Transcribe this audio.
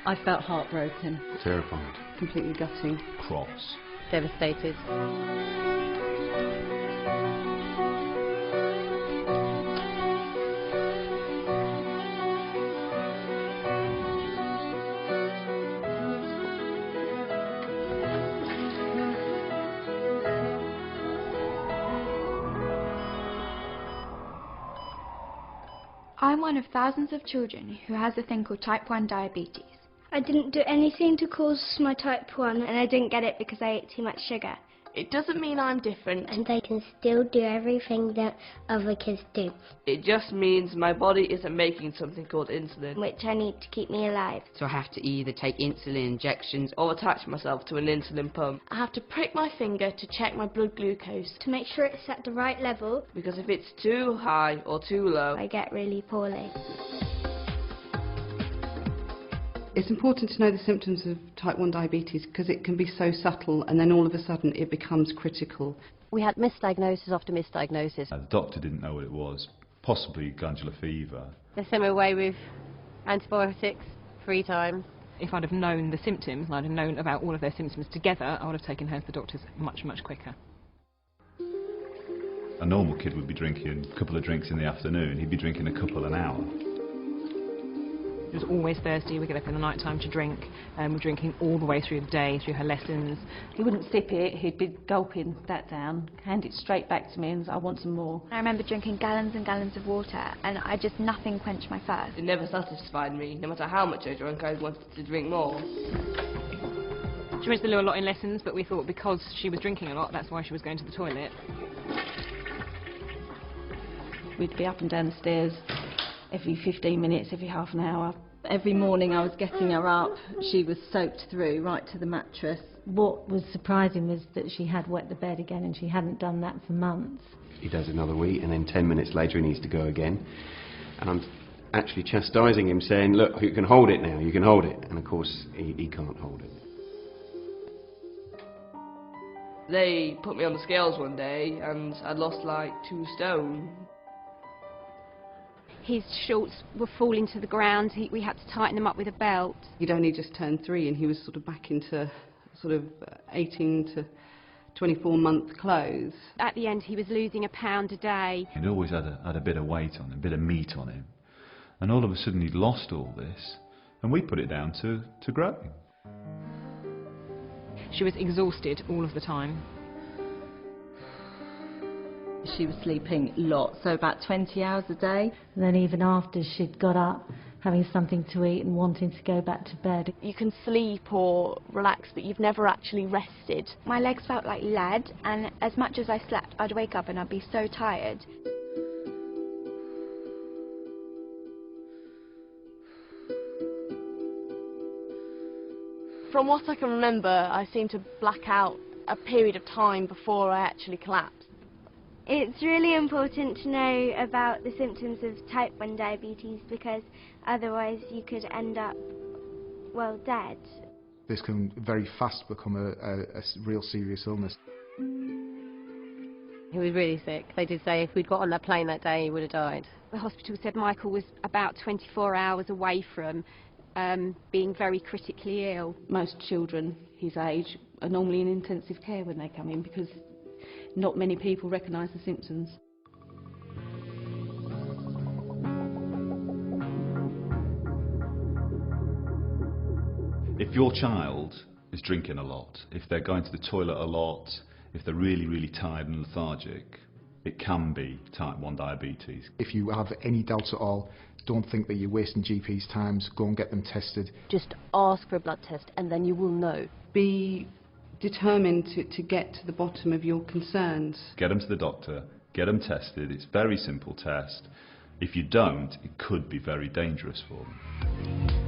I felt heartbroken. Terrified. Completely gutting. Cross. Devastated. I'm one of thousands of children who has a thing called type 1 diabetes. I didn't do anything to cause my type 1, and I didn't get it because I ate too much sugar. It doesn't mean I'm different. And I can still do everything that other kids do. It just means my body isn't making something called insulin, Which I need to keep me alive. So I have to either take insulin injections or attach myself to an insulin pump. I have to prick my finger to check my blood glucose. To make sure it's at the right level. Because if it's too high or too low, I get really poorly. It's important to know the symptoms of type 1 diabetes because it can be so subtle and then all of a sudden it becomes critical. We had misdiagnosis after misdiagnosis. The doctor didn't know what it was, possibly glandular fever. They sent me away with antibiotics 3 times. If I'd have known the symptoms and I'd have known about all of their symptoms together, I would have taken her to the doctors much, much quicker. A normal kid would be drinking a couple of drinks in the afternoon, he'd be drinking a couple an hour. It was always Thursday, we get up in the night time to drink, and we're drinking all the way through the day, through her lessons. He wouldn't sip it, he'd be gulping that down, hand it straight back to me and say, I want some more. I remember drinking gallons and gallons of water, and nothing quenched my thirst. it never satisfied me. No matter how much I drank, I wanted to drink more. She went to the loo a lot in lessons, but we thought because she was drinking a lot, that's why she was going to the toilet. We'd be up and down the stairs every 15 minutes, every half an hour. Every morning I was getting her up, she was soaked through right to the mattress. What was surprising was that she had wet the bed again, and she hadn't done that for months. He does another week, and then 10 minutes later he needs to go again. And I'm actually chastising him, saying, look, you can hold it now, you can hold it. And of course, he can't hold it. They put me on the scales one day, and I'd lost like 2 stone. His shorts were falling to the ground. We had to tighten them up with a belt. He'd only just turned 3 and he was sort of back into 18 to 24-month clothes. At the end, he was losing £1 a day. He'd always had a bit of weight on him, a bit of meat on him. And all of a sudden he'd lost all this, and we put it down to growing. She was exhausted all of the time. She was sleeping lots, so about 20 hours a day. And then even after she'd got up, having something to eat and wanting to go back to bed. You can sleep or relax, but you've never actually rested. My legs felt like lead, and as much as I slept, I'd wake up and I'd be so tired. From what I can remember, I seem to black out a period of time before I actually collapsed. It's really important to know about the symptoms of type 1 diabetes because otherwise you could end up, well, dead. This can very fast become a real serious illness. He was really sick. They did say if we'd got on that plane that day, he would have died. The hospital said Michael was about 24 hours away from being very critically ill. Most children his age are normally in intensive care when they come in because not many people recognise the symptoms. If your child is drinking a lot, if they're going to the toilet a lot, if they're really, really tired and lethargic, it can be type 1 diabetes. If you have any doubts at all, don't think that you're wasting GP's time, go and get them tested. Just ask for a blood test and then you will know. Be determined to get to the bottom of your concerns. Get them to the doctor, get them tested. It's a very simple test. If you don't, it could be very dangerous for them.